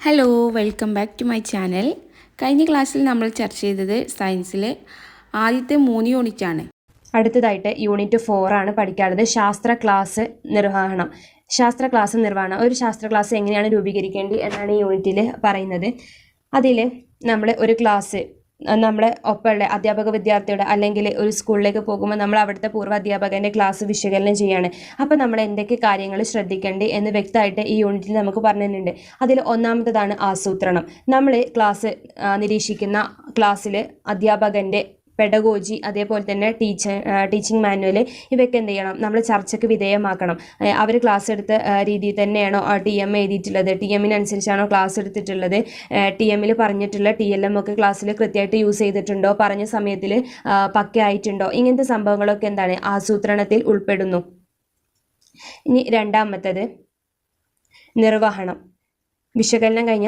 Hello welcome back to my channel. കഴിഞ്ഞ ക്ലാസ്സിൽ നമ്മൾ ചർച്ച ചെയ്തത് സയൻസിലെ ആദ്യത്തെ 3 യൂണിറ്റാണ്. അടുത്തതായിട്ട് യൂണിറ്റ് 4 ആണ് പഠിക്കാനുള്ളത്. ശാസ്ത്ര ക്ലാസ് നിർവഹണം. ഒരു ശാസ്ത്ര ക്ലാസ് എങ്ങനെയാണ് രൂപീകരിക്കേണ്ടത് എന്നാണ് ഈ യൂണിറ്റിൽ പറയുന്നത്. അതിൽ നമ്മൾ ഒരു ക്ലാസ് നമ്മളെ ഒപ്പമുള്ള അധ്യാപക വിദ്യാർത്ഥിയുടെ അല്ലെങ്കിൽ ഒരു സ്കൂളിലേക്ക് പോകുമ്പോൾ നമ്മൾ അവിടുത്തെ പൂർവ്വ അധ്യാപകൻ്റെ ക്ലാസ് വിശകലനം ചെയ്യാണ്. അപ്പോൾ നമ്മൾ എന്തൊക്കെ കാര്യങ്ങൾ ശ്രദ്ധിക്കേണ്ടി എന്ന് വ്യക്തമായിട്ട് ഈ യൂണിറ്റിൽ നമുക്ക് പറഞ്ഞു തരുന്നുണ്ട്. അതിൽ ഒന്നാമത്തേതാണ് ആസൂത്രണം. നമ്മൾ ക്ലാസ് നിരീക്ഷിക്കുന്ന ക്ലാസ്സിൽ അധ്യാപകൻ്റെ പെഡഗോജി അതേപോലെ തന്നെ ടീച്ചിങ് മാനുവൽ ഇവയൊക്കെ എന്ത് ചെയ്യണം, നമ്മൾ ചർച്ചയ്ക്ക് വിധേയമാക്കണം. അവർ ക്ലാസ് എടുത്ത രീതിയിൽ തന്നെയാണോ TM എഴുതിയിട്ടുള്ളത്, TM-അനുസരിച്ചാണോ ക്ലാസ് എടുത്തിട്ടുള്ളത്, TM-ൽ പറഞ്ഞിട്ടുള്ള TLM ഒക്കെ ക്ലാസ്സിൽ കൃത്യമായിട്ട് യൂസ് ചെയ്തിട്ടുണ്ടോ, പറഞ്ഞ സമയത്തിൽ പക്കയായിട്ടുണ്ടോ, ഇങ്ങനത്തെ സംഭവങ്ങളൊക്കെ എന്താണ് ആസൂത്രണത്തിൽ ഉൾപ്പെടുന്നു. ഇനി രണ്ടാമത്തേത് നിർവഹണം. വിശകലനം കഴിഞ്ഞ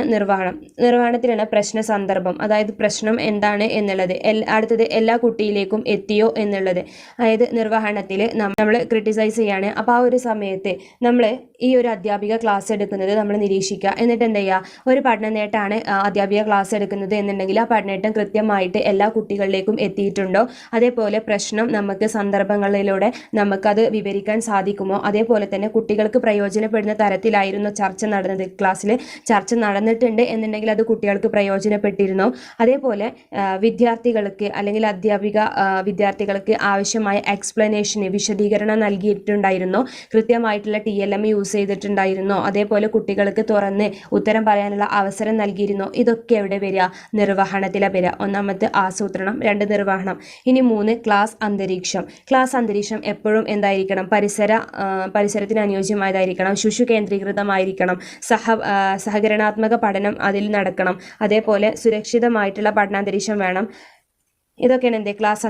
നിർവഹണത്തിലാണ് പ്രശ്ന സന്ദർഭം, അതായത് പ്രശ്നം എന്താണ് എന്നുള്ളത്. അടുത്തത് എല്ലാ കുട്ടിയിലേക്കും എത്തിയോ എന്നുള്ളത്. അതായത് നിർവഹണത്തിൽ നമ്മൾ ക്രിട്ടിസൈസ് ചെയ്യാണ്. അപ്പോൾ ആ ഒരു സമയത്ത് നമ്മൾ ഈ ഒരു അധ്യാപിക ക്ലാസ് എടുക്കുന്നത് നമ്മൾ നിരീക്ഷിക്കുക. എന്നിട്ട് എന്ത് ചെയ്യുക, ഒരു പഠന നേട്ടമാണ് അധ്യാപിക ക്ലാസ് എടുക്കുന്നത് എന്നുണ്ടെങ്കിൽ ആ പഠനനേട്ടം കൃത്യമായിട്ട് എല്ലാ കുട്ടികളിലേക്കും എത്തിയിട്ടുണ്ടോ, അതേപോലെ പ്രശ്നം നമുക്ക് സന്ദർഭങ്ങളിലൂടെ നമുക്കത് വിവരിക്കാൻ സാധിക്കുമോ, അതേപോലെ തന്നെ കുട്ടികൾക്ക് പ്രയോജനപ്പെടുന്ന തരത്തിലായിരുന്നു ക്ലാസ്സിൽ ചർച്ച നടന്നിട്ടുണ്ട് എന്നുണ്ടെങ്കിൽ അത് കുട്ടികൾക്ക് പ്രയോജനപ്പെട്ടിരുന്നോ, അതേപോലെ വിദ്യാർത്ഥികൾക്ക് അല്ലെങ്കിൽ വിദ്യാർത്ഥികൾക്ക് ആവശ്യമായ എക്സ്പ്ലനേഷന് വിശദീകരണം നൽകിയിട്ടുണ്ടായിരുന്നോ, കൃത്യമായിട്ടുള്ള TLM യൂസ് ചെയ്തിട്ടുണ്ടായിരുന്നോ, അതേപോലെ കുട്ടികൾക്ക് തുറന്ന് ഉത്തരം പറയാനുള്ള അവസരം നൽകിയിരുന്നോ. ഇതൊക്കെ എവിടെ വരിക, നിർവഹണത്തിലെ വരിക. ഒന്നാമത്തെ ആസൂത്രണം, 2 നിർവഹണം. ഇനി 3 ക്ലാസ് അന്തരീക്ഷം എപ്പോഴും എന്തായിരിക്കണം, പരിസരത്തിന് അനുയോജ്യമായതായിരിക്കണം, ശിശു കേന്ദ്രീകൃതമായിരിക്കണം, സഹകരണാത്മക പഠനം അതിൽ നടക്കണം, അതേപോലെ സുരക്ഷിതമായിട്ടുള്ള പഠനാന്തരീക്ഷം വേണം. ഇതൊക്കെയാണ് ക്ലാസ്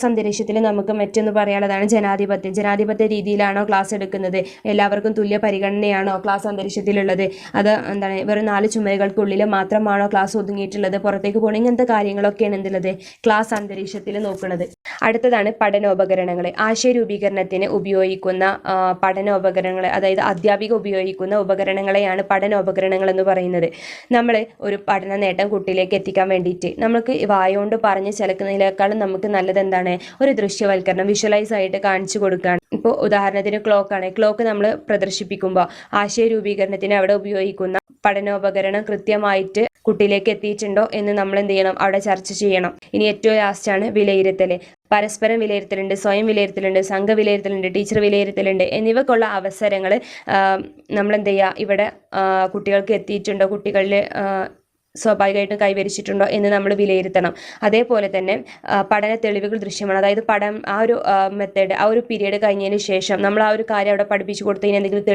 അന്തരീക്ഷത്തിൽ നമുക്ക് മറ്റൊന്ന് പറയാനുള്ളതാണ് ജനാധിപത്യ രീതിയിലാണോ ക്ലാസ് എടുക്കുന്നത്, എല്ലാവർക്കും തുല്യ പരിഗണനയാണോ ക്ലാസ് അന്തരീക്ഷത്തിലുള്ളത്, അത് എന്താണ് വെറും 4 ചുമരുകൾക്കുള്ളിൽ മാത്രമാണോ ക്ലാസ് ഒതുങ്ങിയിട്ടുള്ളത്, പുറത്തേക്ക് പോകണം, ഇങ്ങനത്തെ കാര്യങ്ങളൊക്കെയാണ് എന്തുള്ളത് ക്ലാസ് അന്തരീക്ഷത്തിൽ നോക്കുന്നത്. അടുത്തതാണ് പഠനോപകരണങ്ങൾ. ആശയ രൂപീകരണത്തിന് ഉപയോഗിക്കുന്ന പഠനോപകരണങ്ങൾ, അതായത് അധ്യാപിക ഉപയോഗിക്കുന്ന ഉപകരണങ്ങളെയാണ് പഠനോപകരണങ്ങൾ എന്ന് പറയുന്നത്. നമ്മൾ ഒരു പഠന നേട്ടം കുട്ടിയിലേക്ക് എത്തിക്കാൻ വേണ്ടിയിട്ട് നമുക്ക് വായോണ്ട് പറഞ്ഞ് ചിലക്കുന്നതിനേക്കാളും നമുക്ക് നല്ലത് എന്താണ്, ഒരു ദൃശ്യവൽക്കരണം, വിഷ്വലൈസ് ആയിട്ട് കാണിച്ചു കൊടുക്കുകയാണ്. ഇപ്പോൾ ഉദാഹരണത്തിന് ക്ലോക്ക് നമ്മൾ പ്രദർശിപ്പിക്കുമ്പോൾ ആശയ രൂപീകരണത്തിന് അവിടെ ഉപയോഗിക്കുന്ന പഠനോപകരണം കൃത്യമായിട്ട് കുട്ടിയിലേക്ക് എത്തിയിട്ടുണ്ടോ എന്ന് നമ്മൾ എന്ത് ചെയ്യണം, അവിടെ ചർച്ച ചെയ്യണം. ഇനി ഏറ്റവും ലാസ്റ്റാണ് വിലയിരുത്തൽ. പരസ്പരം വിലയിരുത്തലുണ്ട്, സ്വയം വിലയിരുത്തലുണ്ട്, സംഘ വിലയിരുത്തലുണ്ട്, ടീച്ചർ വിലയിരുത്തലുണ്ട് എന്നിവക്കുള്ള അവസരങ്ങൾ നമ്മൾ എന്ത് ചെയ്യുക, ഇവിടെ കുട്ടികൾക്ക് എത്തിയിട്ടുണ്ടോ, കുട്ടികളിൽ സ്വാഭാവികമായിട്ടും കൈവരിച്ചിട്ടുണ്ടോ എന്ന് നമ്മൾ വിലയിരുത്തണം. അതേപോലെ തന്നെ പഠന തെളിവുകൾ ദൃശ്യമാണ്, അതായത് ആ ഒരു മെത്തേഡ്, ആ ഒരു പീരീഡ് കഴിഞ്ഞതിന് ശേഷം നമ്മൾ ആ ഒരു കാര്യം അവിടെ പഠിപ്പിച്ചു കൊടുത്തതിന് എന്തെങ്കിലും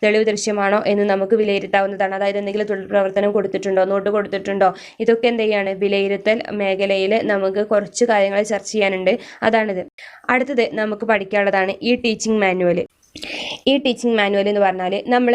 തെളിവ് ദൃശ്യമാണോ എന്ന് നമുക്ക് വിലയിരുത്താവുന്നതാണ്. അതായത് എന്തെങ്കിലും തൊഴിൽ പ്രവർത്തനം കൊടുത്തിട്ടുണ്ടോ, നോട്ട് കൊടുത്തിട്ടുണ്ടോ, ഇതൊക്കെ എന്ത് ചെയ്യാണ്, വിലയിരുത്തൽ മേഖലയിൽ നമുക്ക് കുറച്ച് കാര്യങ്ങൾ ചർച്ച ചെയ്യാനുണ്ട്. അതാണിത്. അടുത്തത് നമുക്ക് പഠിക്കാനുള്ളതാണ് ഈ ടീച്ചിങ് മാനുവൽ എന്ന് പറഞ്ഞാൽ നമ്മൾ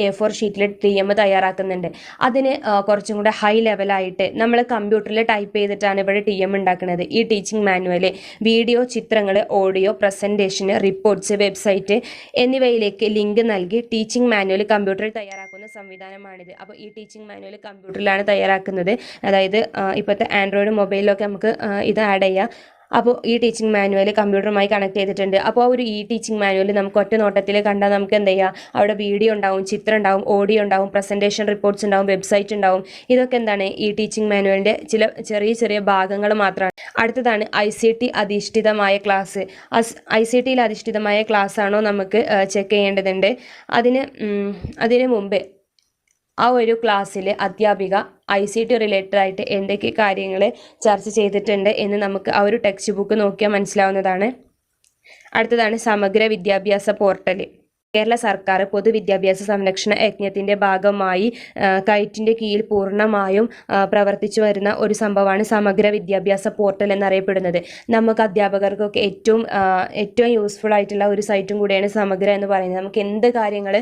A4 ഷീറ്റിൽ TM തയ്യാറാക്കുന്നുണ്ട്. അതിന് കുറച്ചും കൂടെ ഹൈ ലെവലായിട്ട് നമ്മൾ കമ്പ്യൂട്ടറിൽ ടൈപ്പ് ചെയ്തിട്ടാണ് ഇവിടെ TM ഉണ്ടാക്കുന്നത്. ഈ ടീച്ചിങ് മാനുവൽ വീഡിയോ, ചിത്രങ്ങൾ, ഓഡിയോ, പ്രസൻറ്റേഷന്, റിപ്പോർട്ട്സ്, വെബ്സൈറ്റ് എന്നിവയിലേക്ക് ലിങ്ക് നൽകി ടീച്ചിങ് മാനുവൽ കമ്പ്യൂട്ടറിൽ തയ്യാറാക്കുന്ന സംവിധാനമാണിത്. അപ്പോൾ ഈ ടീച്ചിങ് മാനുവൽ കമ്പ്യൂട്ടറിലാണ് തയ്യാറാക്കുന്നത്. അതായത് ഇപ്പോഴത്തെ ആൻഡ്രോയിഡ് മൊബൈലിലൊക്കെ നമുക്ക് ഇത് ആഡ് ചെയ്യാം. അപ്പോൾ ഈ ടീച്ചിങ് മാനുവൽ കമ്പ്യൂട്ടറുമായി കണക്ട് ചെയ്തിട്ടുണ്ട്. അപ്പോൾ ഈ ടീച്ചിങ് മാനുവൽ നമുക്ക് ഒറ്റ നോട്ടത്തിൽ കണ്ടാൽ നമുക്ക് എന്ത് ചെയ്യാം, അവിടെ വീഡിയോ ഉണ്ടാവും, ചിത്രം ഉണ്ടാവും, ഓഡിയോ ഉണ്ടാവും, പ്രസൻറ്റേഷൻ റിപ്പോർട്ട്സ് ഉണ്ടാവും, വെബ്സൈറ്റ് ഉണ്ടാവും. ഇതൊക്കെ എന്താണ് ഈ ടീച്ചിങ് മാനുവലിൻ്റെ ചില ചെറിയ ഭാഗങ്ങൾ മാത്രമാണ്. അടുത്തതാണ് ICT അധിഷ്ഠിതമായ ക്ലാസ്. ICTയിൽ അധിഷ്ഠിതമായ ക്ലാസ് ആണോ നമുക്ക് ചെക്ക് ചെയ്യേണ്ടതുണ്ട്. അതിന് മുമ്പ് ആ ഒരു ക്ലാസ്സിൽ അധ്യാപിക ICT റിലേറ്റഡ് ആയിട്ട് എന്തൊക്കെ കാര്യങ്ങൾ ചർച്ച ചെയ്തിട്ടുണ്ട് എന്ന് നമുക്ക് ആ ഒരു ടെക്സ്റ്റ് ബുക്ക് നോക്കിയാൽ മനസ്സിലാവുന്നതാണ്. അടുത്തതാണ് സമഗ്ര വിദ്യാഭ്യാസ പോർട്ടൽ. കേരള സർക്കാർ പൊതുവിദ്യാഭ്യാസ സംരക്ഷണ യജ്ഞത്തിൻ്റെ ഭാഗമായി കൈറ്റിൻ്റെ കീഴിൽ പൂർണ്ണമായും പ്രവർത്തിച്ചു വരുന്ന ഒരു സംഭവമാണ് സമഗ്ര വിദ്യാഭ്യാസ പോർട്ടൽ എന്നറിയപ്പെടുന്നത്. നമുക്ക് അധ്യാപകർക്കൊക്കെ ഏറ്റവും യൂസ്ഫുൾ ആയിട്ടുള്ള ഒരു സൈറ്റും കൂടിയാണ് സമഗ്ര എന്ന് പറയുന്നത്. നമുക്ക് എന്ത് കാര്യങ്ങൾ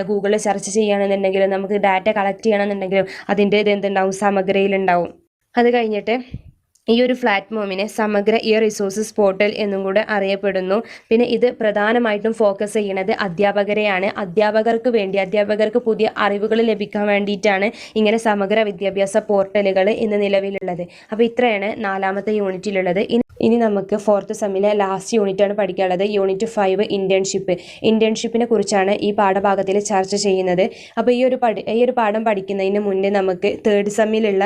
ഗൂഗിളിൽ സെർച്ച് ചെയ്യുകയാണെന്നുണ്ടെങ്കിലും, നമുക്ക് ഡാറ്റ കളക്ട് ചെയ്യണമെന്നുണ്ടെങ്കിലും അതിൻ്റെ എന്തുണ്ടാവും, സമഗ്രയിലുണ്ടാവും. അത് കഴിഞ്ഞിട്ട് ഈ ഒരു പ്ലാറ്റ്ഫോമിനെ സമഗ്ര ഇ റിസോഴ്സസ് പോർട്ടൽ എന്നും കൂടെ അറിയപ്പെടുന്നു. പിന്നെ ഇത് പ്രധാനമായിട്ടും ഫോക്കസ് ചെയ്യുന്നത് അധ്യാപകരെയാണ്. അധ്യാപകർക്ക് പുതിയ അറിവുകൾ ലഭിക്കാൻ വേണ്ടിയിട്ടാണ് ഇങ്ങനെ സമഗ്ര വിദ്യാഭ്യാസ പോർട്ടലുകൾ ഇന്ന് നിലവിലുള്ളത്. അപ്പോൾ ഇത്രയാണ് 4ാമത്തെ യൂണിറ്റിലുള്ളത്. ഇനി നമുക്ക് 4th സെമ്മിലെ ലാസ്റ്റ് യൂണിറ്റാണ് പഠിക്കാനുള്ളത്. യൂണിറ്റ് 5 ഇന്റേൺഷിപ്പിനെ കുറിച്ചാണ് ഈ പാഠഭാഗത്തിൽ ചർച്ച ചെയ്യുന്നത്. അപ്പോൾ ഈ ഒരു പാഠം പഠിക്കുന്നതിന് മുന്നേ നമുക്ക് 3rd സെമ്മിലുള്ള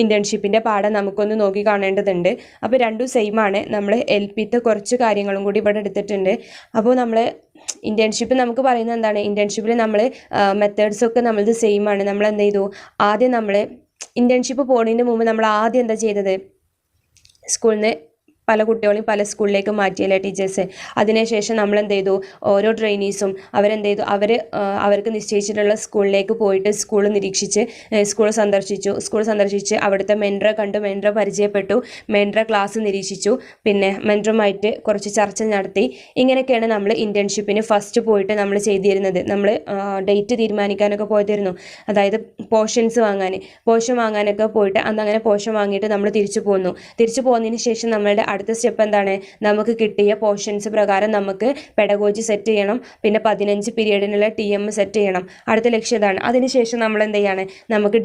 ഇന്റേൺഷിപ്പിൻ്റെ പാഠം നമുക്കൊന്ന് നോക്കി കാണേണ്ടതുണ്ട്. അപ്പോൾ രണ്ടും സെയിം ആണ്. നമ്മൾ LPത്തെ കുറച്ച് കാര്യങ്ങളും കൂടി ഇവിടെ എടുത്തിട്ടുണ്ട്. അപ്പോൾ നമ്മൾ ഇന്റേൺഷിപ്പ് നമുക്ക് പറയുന്നത് എന്താണ്, ഇന്റേൺഷിപ്പിൽ നമ്മൾ മെത്തേഡ്സൊക്കെ നമ്മളത് സെയിം ആണ്. നമ്മൾ എന്ത് ചെയ്തു, ആദ്യം നമ്മൾ ഇന്റേൺഷിപ്പ് പോകുന്നതിന് മുമ്പ് നമ്മൾ ആദ്യം എന്താ ചെയ്തത്, സ്കൂളിൽ നിന്ന് പല കുട്ടികളെയും പല സ്കൂളിലേക്ക് മാറ്റിയല്ലേ ടീച്ചേഴ്സ്. അതിനുശേഷം നമ്മൾ എന്ത് ചെയ്തു, ഓരോ ട്രെയിനീസും അവർക്ക് നിശ്ചയിച്ചിട്ടുള്ള സ്കൂളിലേക്ക് പോയിട്ട് സ്കൂൾ നിരീക്ഷിച്ച് സ്കൂൾ സന്ദർശിച്ച് അവിടുത്തെ മെൻറ്ററെ കണ്ടു, മെൻറ്ററെ പരിചയപ്പെട്ടു, മെൻറ്ററെ ക്ലാസ് നിരീക്ഷിച്ചു, പിന്നെ മെൻറ്ററുമായിട്ട് കുറച്ച് ചർച്ച നടത്തി. ഇങ്ങനെയൊക്കെയാണ് നമ്മൾ ഇന്റേൺഷിപ്പിന് ഫസ്റ്റ് പോയിട്ട് നമ്മൾ ചെയ്തിരുന്നത്. നമ്മൾ ഡേറ്റ് തീരുമാനിക്കാനൊക്കെ പോയിരുന്നു. അതായത് പോഷൻ വാങ്ങാനൊക്കെ പോയിട്ട് അങ്ങനെ പോഷൻ വാങ്ങിയിട്ട് നമ്മൾ തിരിച്ചു പോകുന്നതിന് ശേഷം നമ്മളുടെ അടുത്ത സ്റ്റെപ്പ് എന്താണ്, നമുക്ക് കിട്ടിയ പോർഷൻസ് പ്രകാരം നമുക്ക് പെഡഗോജി സെറ്റ് ചെയ്യണം. പിന്നെ 15 പീരീഡിനുള്ള TM സെറ്റ് ചെയ്യണം. അടുത്ത ലക്ഷ്യം ഇതാണ്. അതിനുശേഷം നമ്മൾ എന്ത് ചെയ്യാണ്, നമുക്ക്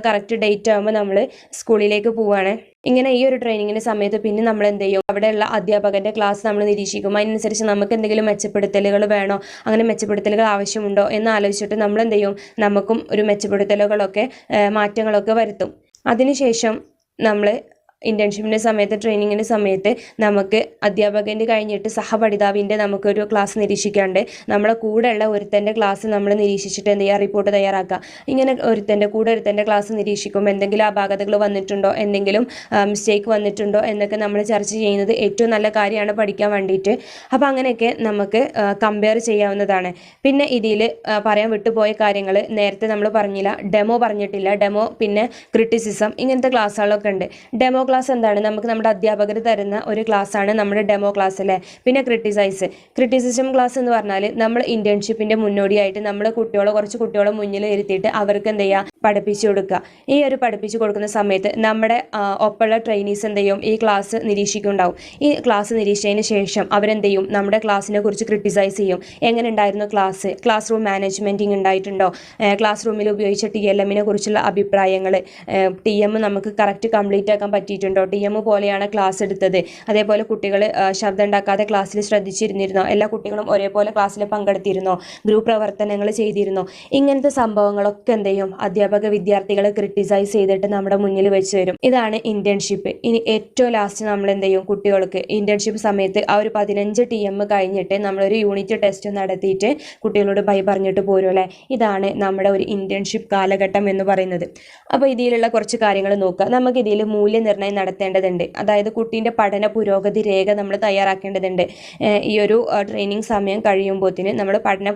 കറക്റ്റ് ഡേറ്റ് ആകുമ്പോൾ നമ്മൾ സ്കൂളിലേക്ക് പോവുകയാണ്. ഇങ്ങനെ ഈ ഒരു ട്രെയിനിങ്ങിൻ്റെ സമയത്ത് പിന്നെ നമ്മൾ എന്ത് ചെയ്യും, അവിടെയുള്ള അധ്യാപകൻ്റെ ക്ലാസ് നമ്മൾ നിരീക്ഷിക്കും. അതിനനുസരിച്ച് നമുക്ക് എന്തെങ്കിലും മെച്ചപ്പെടുത്തലുകൾ വേണോ, അങ്ങനെ മെച്ചപ്പെടുത്തലുകൾ ആവശ്യമുണ്ടോ എന്ന് ആലോചിച്ചിട്ട് നമ്മൾ എന്ത് ചെയ്യും, നമുക്കും ഒരു മെച്ചപ്പെടുത്തലുകളൊക്കെ മാറ്റങ്ങളൊക്കെ വരുത്തും. അതിനുശേഷം നമ്മൾ ഇന്റേൺഷിപ്പിൻ്റെ സമയത്ത്, ട്രെയിനിങ്ങിൻ്റെ സമയത്ത് നമുക്ക് അധ്യാപകൻ്റെ കഴിഞ്ഞിട്ട് സഹപഠിതാവിൻ്റെ നമുക്കൊരു ക്ലാസ് നിരീക്ഷിക്കാണ്ട് നമ്മളെ കൂടെയുള്ള ഒരുത്തൻ്റെ ക്ലാസ് നമ്മൾ നിരീക്ഷിച്ചിട്ട് എന്ത് ചെയ്യുക, റിപ്പോർട്ട് തയ്യാറാക്കുക. ഇങ്ങനെ ഒരുത്തൻ്റെ ക്ലാസ് നിരീക്ഷിക്കുമ്പോൾ എന്തെങ്കിലും അപാകതകൾ വന്നിട്ടുണ്ടോ, എന്തെങ്കിലും മിസ്റ്റേക്ക് വന്നിട്ടുണ്ടോ എന്നൊക്കെ നമ്മൾ ചർച്ച ചെയ്യുന്നത് ഏറ്റവും നല്ല കാര്യമാണ് പഠിക്കാൻ വേണ്ടിയിട്ട്. അപ്പോൾ അങ്ങനെയൊക്കെ നമുക്ക് കമ്പയർ ചെയ്യാവുന്നതാണ്. പിന്നെ ഇതിൽ പറയാൻ വിട്ടുപോയ കാര്യങ്ങൾ നേരത്തെ നമ്മൾ പറഞ്ഞില്ല, ഡെമോ പറഞ്ഞിട്ടില്ല. ഡെമോ പിന്നെ ക്രിറ്റിസിസം ഇങ്ങനത്തെ ക്ലാസ്സുകളൊക്കെ ഉണ്ട്. ഡെമോ ക്ലാസ് എന്താണ്, നമുക്ക് നമ്മുടെ അധ്യാപകർ തരുന്ന ഒരു ക്ലാസ്സാണ് നമ്മുടെ ഡെമോ ക്ലാസ് അല്ലേ. പിന്നെ ക്രിറ്റിസിസം ക്ലാസ് എന്ന് പറഞ്ഞാൽ നമ്മൾ ഇന്റേൺഷിപ്പിൻ്റെ മുന്നോടിയായിട്ട് നമ്മൾ കുറച്ച് കുട്ടികളെ മുന്നിൽ ഇരുത്തിയിട്ട് അവർക്ക് എന്ത് ചെയ്യുക, പഠിപ്പിച്ചു കൊടുക്കുക. ഈ ഒരു പഠിപ്പിച്ചു കൊടുക്കുന്ന സമയത്ത് നമ്മുടെ ഒപ്പമുള്ള ട്രെയിനീസ് എന്ത് ചെയ്യും, ഈ ക്ലാസ് നിരീക്ഷിക്കുന്നുണ്ടാവും. ഈ ക്ലാസ് നിരീക്ഷിച്ചതിന് ശേഷം അവരെന്ത് ചെയ്യും, നമ്മുടെ ക്ലാസ്സിനെ കുറിച്ച് ക്രിട്ടിസൈസ് ചെയ്യും. എങ്ങനെ ഉണ്ടായിരുന്നു ക്ലാസ് റൂം മാനേജ്മെൻറ്റിങ് ഉണ്ടായിട്ടുണ്ടോ, ക്ലാസ് റൂമിൽ ഉപയോഗിച്ച TLMനെ കുറിച്ചുള്ള അഭിപ്രായങ്ങൾ, TM നമുക്ക് കറക്റ്റ് കംപ്ലീറ്റ് ആക്കാൻ പറ്റിയിട്ടുണ്ടോ, TM പോലെയാണ് ക്ലാസ് എടുത്തത്, അതേപോലെ കുട്ടികൾ ശബ്ദം ഉണ്ടാക്കാതെ ക്ലാസ്സിൽ ശ്രദ്ധിച്ചിരുന്നിരുന്നോ, എല്ലാ കുട്ടികളും ഒരേപോലെ ക്ലാസ്സിൽ പങ്കെടുത്തിരുന്നോ, ഗ്രൂപ്പ് പ്രവർത്തനങ്ങൾ ചെയ്തിരുന്നോ, ഇങ്ങനത്തെ സംഭവങ്ങളൊക്കെ എന്ത് ചെയ്യും, അധ്യാപക വിദ്യാർത്ഥികളെ ക്രിട്ടിസൈസ് ചെയ്തിട്ട് നമ്മുടെ മുന്നിൽ വെച്ച് തരും. ഇതാണ് ഇന്റേൺഷിപ്പ്. ഇനി ഏറ്റവും ലാസ്റ്റ് നമ്മൾ എന്ത് ചെയ്യും, കുട്ടികൾക്ക് ഇന്റേൺഷിപ്പ് സമയത്ത് ആ ഒരു 15 TM കഴിഞ്ഞിട്ട് നമ്മളൊരു യൂണിറ്റ് ടെസ്റ്റ് നടത്തിയിട്ട് കുട്ടികളോട് ബൈ പറഞ്ഞിട്ട് പോരും അല്ലേ. ഇതാണ് നമ്മുടെ ഒരു ഇന്റേൺഷിപ്പ് കാലഘട്ടം എന്ന് പറയുന്നത്. അപ്പോൾ ഇതിലുള്ള കുറച്ച് കാര്യങ്ങൾ നോക്കുക. നമുക്ക് ഇതിൽ മൂല്യനിർണ്ണയം നടത്തേണ്ടതുണ്ട്. അതായത് കുട്ടീൻ്റെ പഠന പുരോഗതി രേഖ നമ്മൾ തയ്യാറാക്കേണ്ടതുണ്ട്. ഈ ഒരു ട്രെയിനിങ് സമയം കഴിയുമ്പോഴത്തേന് നമ്മൾ പഠന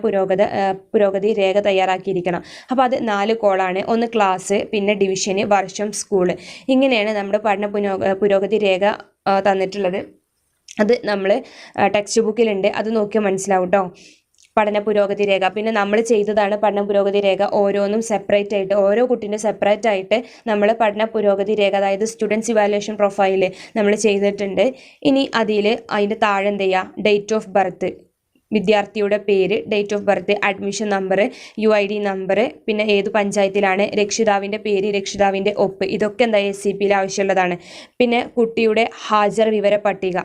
പുരോഗതി രേഖ തയ്യാറാക്കിയിരിക്കണം. അപ്പോൾ അത് 4 കോളാണ്. ഒന്ന് ക്ലാസ്, പിന്നെ ഡിവിഷന്, വർഷം, സ്കൂള്. ഇങ്ങനെയാണ് നമ്മുടെ പഠന പുരോഗതി രേഖ തന്നിട്ടുള്ളത്. അത് നമ്മൾ ടെക്സ്റ്റ് ബുക്കിലുണ്ട്, അത് നോക്കിയാൽ മനസ്സിലാവും കേട്ടോ. പഠന പുരോഗതി രേഖ പിന്നെ നമ്മൾ ചെയ്തതാണ്. പഠന പുരോഗതി രേഖ ഓരോന്നും സെപ്പറേറ്റ് ആയിട്ട്, ഓരോ കുട്ടീൻ്റെ സെപ്പറേറ്റ് ആയിട്ട് നമ്മൾ പഠന പുരോഗതി രേഖ, അതായത് സ്റ്റുഡൻസ് ഇവാലുവേഷൻ പ്രൊഫൈൽ നമ്മൾ ചെയ്തിട്ടുണ്ട്. ഇനി അതിൻ്റെ താഴെ എന്ത് ചെയ്യുക, ഡേറ്റ് ഓഫ് ബർത്ത്, വിദ്യാർത്ഥിയുടെ പേര്, date of birth, admission number, UID number, പിന്നെ ഏത് പഞ്ചായത്തിലാണ്, രക്ഷിതാവിൻ്റെ പേര്, രക്ഷിതാവിൻ്റെ ഒപ്പ്, ഇതൊക്കെ എന്താ SCPയിൽ ആവശ്യമുള്ളതാണ്. പിന്നെ കുട്ടിയുടെ ഹാജർ വിവര പട്ടിക,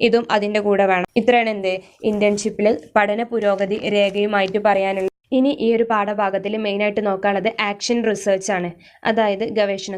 ഇതും അതിൻ്റെ കൂടെ വേണം. ഇത്രയാണ് എന്ത് ഇന്റേൺഷിപ്പിൽ പഠന പുരോഗതി രേഖയുമായിട്ട് പറയാനുള്ളത്. ഇനി ഈ ഒരു പാഠഭാഗത്തിൽ മെയിനായിട്ട് നോക്കാനുള്ളത് ആക്ഷൻ റിസർച്ച് ആണ്. അതായത്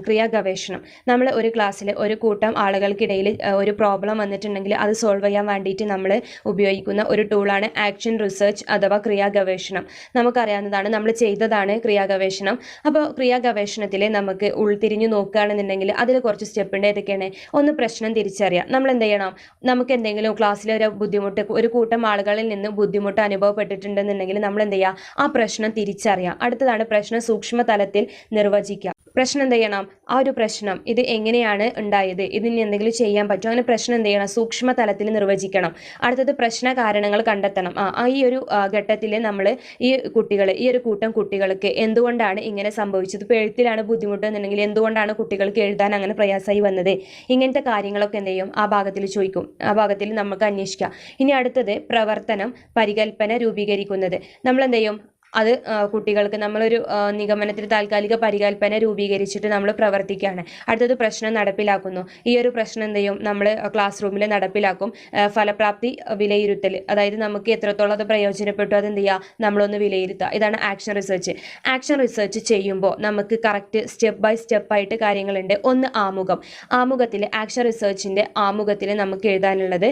ക്രിയാഗവേഷണം. നമ്മൾ ഒരു ക്ലാസ്സിൽ ഒരു കൂട്ടം ആളുകൾക്കിടയിൽ ഒരു പ്രോബ്ലം വന്നിട്ടുണ്ടെങ്കിൽ അത് സോൾവ് ചെയ്യാൻ വേണ്ടിയിട്ട് നമ്മൾ ഉപയോഗിക്കുന്ന ഒരു ടൂളാണ് ആക്ഷൻ റിസർച്ച് അഥവാ ക്രിയാഗവേഷണം. നമുക്കറിയാവുന്നതാണ്, നമ്മൾ ചെയ്തതാണ് ക്രിയാഗവേഷണം. അപ്പോൾ ക്രിയാഗവേഷണത്തിൽ നമുക്ക് ഉൾത്തിരിഞ്ഞു നോക്കുകയാണെന്നുണ്ടെങ്കിൽ അതിൽ കുറച്ച് സ്റ്റെപ്പ് ഉണ്ട്. ഏതൊക്കെയാണ്? ഒന്ന്, പ്രശ്നം തിരിച്ചറിയാം. നമ്മൾ എന്ത് ചെയ്യണം, നമുക്ക് എന്തെങ്കിലും ക്ലാസ്സിൽ ഒരു ബുദ്ധിമുട്ട്, ഒരു കൂട്ടം ആളുകളിൽ നിന്ന് ബുദ്ധിമുട്ട് അനുഭവപ്പെട്ടിട്ടുണ്ടെന്നുണ്ടെങ്കിൽ നമ്മൾ എന്ത് ചെയ്യുക, ആ പ്രശ്നം തിരിച്ചറിയാം. അടുത്തതാണ് പ്രശ്നം സൂക്ഷ്മ തലത്തിൽ നിർവചിക്കുക. പ്രശ്നം എന്ത് ചെയ്യണം, ആ ഒരു പ്രശ്നം ഇത് എങ്ങനെയാണ് ഉണ്ടായത്, ഇതിന് എന്തെങ്കിലും ചെയ്യാൻ പറ്റുമോ, അങ്ങനെ പ്രശ്നം എന്ത് ചെയ്യണം, സൂക്ഷ്മ തലത്തിൽ നിർവചിക്കണം. അടുത്തത് പ്രശ്ന കാരണങ്ങൾ കണ്ടെത്തണം. ഈ ഒരു ഘട്ടത്തിൽ നമ്മൾ ഈ ഒരു കൂട്ടം കുട്ടികൾക്ക് എന്തുകൊണ്ടാണ് ഇങ്ങനെ സംഭവിച്ചത്, ഇപ്പോൾ എഴുത്തിലാണ് ബുദ്ധിമുട്ടെന്നുണ്ടെങ്കിൽ എന്തുകൊണ്ടാണ് കുട്ടികൾക്ക് എഴുതാൻ അങ്ങനെ പ്രയാസമായി വന്നത്, ഇങ്ങനത്തെ കാര്യങ്ങളൊക്കെ എന്ത് ചെയ്യും, ആ ഭാഗത്തിൽ ചോദിക്കും, ആ ഭാഗത്തിൽ നമുക്ക് അന്വേഷിക്കാം. ഇനി അടുത്തത് പ്രവർത്തനം പരികൽപ്പന രൂപീകരിക്കുന്നത്. നമ്മൾ എന്ത് ചെയ്യും, അത് കുട്ടികൾക്ക് നമ്മളൊരു നിഗമനത്തിൽ താൽക്കാലിക പരികൽപ്പന രൂപീകരിച്ചിട്ട് നമ്മൾ പ്രവർത്തിക്കുകയാണ്. അടുത്തത് പ്രശ്നം നടപ്പിലാക്കുന്നു. ഈ ഒരു പ്രശ്നം എന്ത് ചെയ്യും, നമ്മൾ ക്ലാസ് റൂമിൽ നടപ്പിലാക്കും. ഫലപ്രാപ്തി വിലയിരുത്തൽ, അതായത് നമുക്ക് എത്രത്തോളം അത് പ്രയോജനപ്പെട്ടു അതെന്ത് ചെയ്യുക, നമ്മളൊന്ന് വിലയിരുത്തുക. ഇതാണ് ആക്ഷൻ റിസർച്ച്. ആക്ഷൻ റിസർച്ച് ചെയ്യുമ്പോൾ നമുക്ക് കറക്റ്റ് സ്റ്റെപ്പ് ബൈ സ്റ്റെപ്പായിട്ട് കാര്യങ്ങളുണ്ട്. ഒന്ന് ആമുഖം. ആമുഖത്തിൽ ആക്ഷൻ റിസർച്ചിൻ്റെ ആമുഖത്തിൽ നമുക്ക് എഴുതാനുള്ളത്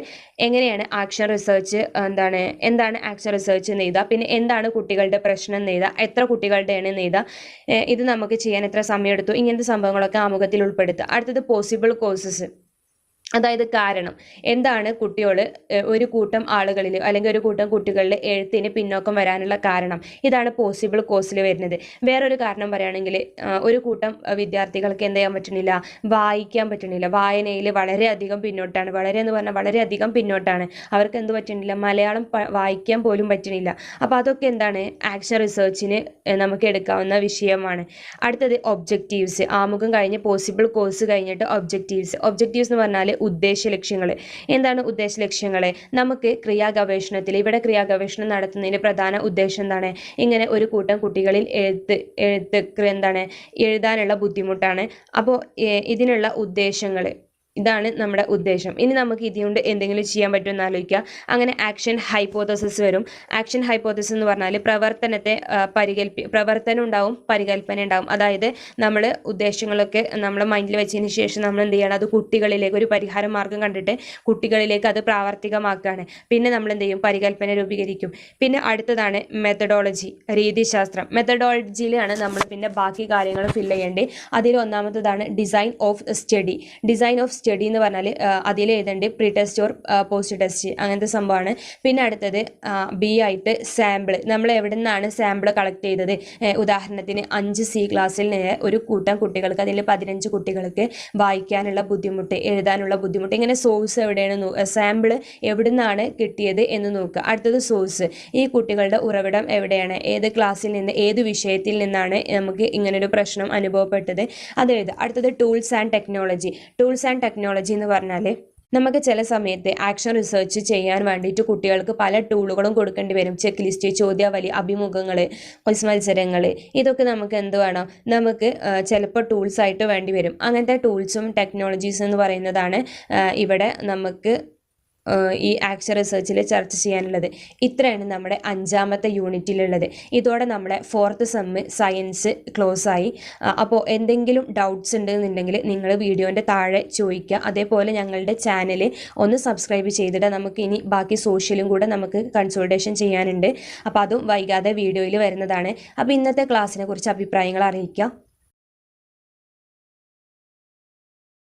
എങ്ങനെയാണ് ആക്ഷൻ റിസർച്ച് എന്താണ് ആക്ഷൻ റിസർച്ച് എന്ന് എഴുതുക, പിന്നെ എന്താണ് കുട്ടികളുടെ പ്രശ്നം എഴുതുക, എത്ര കുട്ടികളുടെയാണ് എഴുതുക, ഇത് നമുക്ക് ചെയ്യാൻ എത്ര സമയം എടുത്തു, ഇങ്ങനത്തെ സംഭവങ്ങളൊക്കെ ആമുഖത്തിൽ ഉൾപ്പെടുത്തുക. അടുത്തത് പോസിബിൾ കോസസ്, അതായത് കാരണം എന്താണ് കുട്ടികൾ ഒരു കൂട്ടം ആളുകളിൽ അല്ലെങ്കിൽ ഒരു കൂട്ടം കുട്ടികളിൽ എഴുത്തിന് പിന്നോക്കം വരാനുള്ള കാരണം, ഇതാണ് പോസിബിൾ കോസിൽ വരുന്നത്. വേറൊരു കാരണം പറയുകയാണെങ്കിൽ ഒരു കൂട്ടം വിദ്യാർത്ഥികൾക്ക് എന്ത് ചെയ്യാൻ പറ്റുന്നില്ല, വായിക്കാൻ പറ്റുന്നില്ല, വായനയിൽ വളരെയധികം പിന്നോട്ടാണ്, വളരെ എന്ന് പറഞ്ഞാൽ വളരെയധികം പിന്നോട്ടാണ്, അവർക്ക് എന്ത് പറ്റുന്നില്ല, മലയാളം വായിക്കാൻ പോലും പറ്റുന്നില്ല. അപ്പോൾ അതൊക്കെ എന്താണ് ആക്ഷൻ റിസർച്ചിന് നമുക്ക് എടുക്കാവുന്ന വിഷയമാണ്. അടുത്തത് ഒബ്ജക്റ്റീവ്സ്. ആമുഖം കഴിഞ്ഞ് പോസിബിൾ കോസ് കഴിഞ്ഞിട്ട് ഒബ്ജക്റ്റീവ്സ് എന്ന് പറഞ്ഞാൽ ഉദ്ദേശ ലക്ഷ്യങ്ങൾ. എന്താണ് ഉദ്ദേശ ലക്ഷ്യങ്ങൾ, നമുക്ക് ക്രിയാഗവേഷണത്തിൽ ഇവിടെ ക്രിയാഗവേഷണം നടത്തുന്നതിന് പ്രധാന ഉദ്ദേശം എന്താണ്, ഇങ്ങനെ ഒരു കൂട്ടം കുട്ടികളിൽ എഴുതാനുള്ള ബുദ്ധിമുട്ടാണ്. അപ്പോൾ ഇതിനുള്ള ഉദ്ദേശങ്ങൾ, ഇതാണ് നമ്മുടെ ഉദ്ദേശം. ഇനി നമുക്ക് ഇതുകൊണ്ട് എന്തെങ്കിലും ചെയ്യാൻ പറ്റുമെന്ന് ആലോചിക്കുക. അങ്ങനെ ആക്ഷൻ ഹൈപ്പോത്തസിസ് വരും. ആക്ഷൻ ഹൈപ്പോത്തസിസ് എന്ന് പറഞ്ഞാൽ പ്രവർത്തനം ഉണ്ടാവും, പരികൽപ്പന ഉണ്ടാവും. അതായത് നമ്മൾ ഉദ്ദേശങ്ങളൊക്കെ നമ്മളെ മൈൻഡിൽ വെച്ചതിന് ശേഷം നമ്മൾ എന്ത് ചെയ്യണം, അത് കുട്ടികളിലേക്ക് ഒരു പരിഹാര മാർഗം കണ്ടിട്ട് കുട്ടികളിലേക്ക് അത് പ്രാവർത്തികമാക്കുകയാണ്. പിന്നെ നമ്മൾ എന്ത് ചെയ്യും, പരികൽപ്പന രൂപീകരിക്കും. പിന്നെ അടുത്തതാണ് മെത്തഡോളജി, രീതിശാസ്ത്രം. മെത്തഡോളജിയിലാണ് നമ്മൾ പിന്നെ ബാക്കി കാര്യങ്ങൾ ഫില്ല് ചെയ്യേണ്ടത്. അതിൽ ഒന്നാമത്തതാണ് design of study. Design of study എന്ന് പറഞ്ഞാൽ അതിൽ എഴുതേണ്ടത് pre test or post test അങ്ങനത്തെ സംഭവമാണ്. പിന്നെ അടുത്തത് ബി ആയിട്ട് സാമ്പിൾ, നമ്മൾ എവിടെ നിന്നാണ് സാമ്പിൾ കളക്ട് ചെയ്തത്. ഉദാഹരണത്തിന് 5C ക്ലാസ്സിൽ ഒരു കൂട്ടം കുട്ടികൾക്ക്, അതിൽ 15 കുട്ടികൾക്ക് വായിക്കാനുള്ള ബുദ്ധിമുട്ട്, എഴുതാനുള്ള ബുദ്ധിമുട്ട്, ഇങ്ങനെ സോഴ്സ് എവിടെയാണ്, സാമ്പിൾ എവിടെ നിന്നാണ് കിട്ടിയത് എന്ന് നോക്കുക. അടുത്തത് സോഴ്സ്, ഈ കുട്ടികളുടെ ഉറവിടം എവിടെയാണ്, ഏത് ക്ലാസ്സിൽ നിന്ന് ഏത് വിഷയത്തിൽ നിന്നാണ് നമുക്ക് ഇങ്ങനൊരു പ്രശ്നം അനുഭവപ്പെട്ടത്, അത് എഴുതുക. അടുത്തത് tools and technology. Tools and technology എന്ന് പറഞ്ഞാൽ നമുക്ക് ചില സമയത്ത് ആക്ഷൻ റിസർച്ച് ചെയ്യാൻ വേണ്ടിയിട്ട് കുട്ടികൾക്ക് പല ടൂളുകളും കൊടുക്കേണ്ടി വരും. ചെക്ക് ലിസ്റ്റ്, ചോദ്യാവലി, അഭിമുഖങ്ങൾ, ക്വിസ് മത്സരങ്ങൾ, ഇതൊക്കെ നമുക്ക് എന്ത് വേണം, നമുക്ക് ചിലപ്പോൾ ടൂൾസ് ആയിട്ട് വേണ്ടി വരും. അങ്ങനത്തെ ടൂൾസും ടെക്നോളജീസ് എന്ന് പറയുന്നതാണ് ഇവിടെ നമുക്ക് ഈ ആക്ഷൻ റിസർച്ചിൽ ചർച്ച ചെയ്യാനുള്ളത്. ഇത്രയാണ് നമ്മുടെ 5ാമത്തെ യൂണിറ്റിലുള്ളത്. ഇതോടെ നമ്മുടെ 4th സെമ്മ് സയൻസ് ക്ലോസ് ആയി. അപ്പോൾ എന്തെങ്കിലും ഡൗട്ട്സ് ഉണ്ടെന്നുണ്ടെങ്കിൽ നിങ്ങൾ വീഡിയോൻ്റെ താഴെ ചോദിക്കുക. അതേപോലെ ഞങ്ങളുടെ ചാനൽ ഒന്ന് സബ്സ്ക്രൈബ് ചെയ്തിട്ട് നമുക്ക് ഇനി ബാക്കി സോഷ്യലും കൂടെ നമുക്ക് കൺസൾട്ടേഷൻ ചെയ്യാനുണ്ട്. അപ്പോൾ അതും വൈകാതെ വീഡിയോയിൽ വരുന്നതാണ്. അപ്പോൾ ഇന്നത്തെ ക്ലാസ്സിനെ കുറിച്ച് അഭിപ്രായങ്ങൾ അറിയിക്കുക.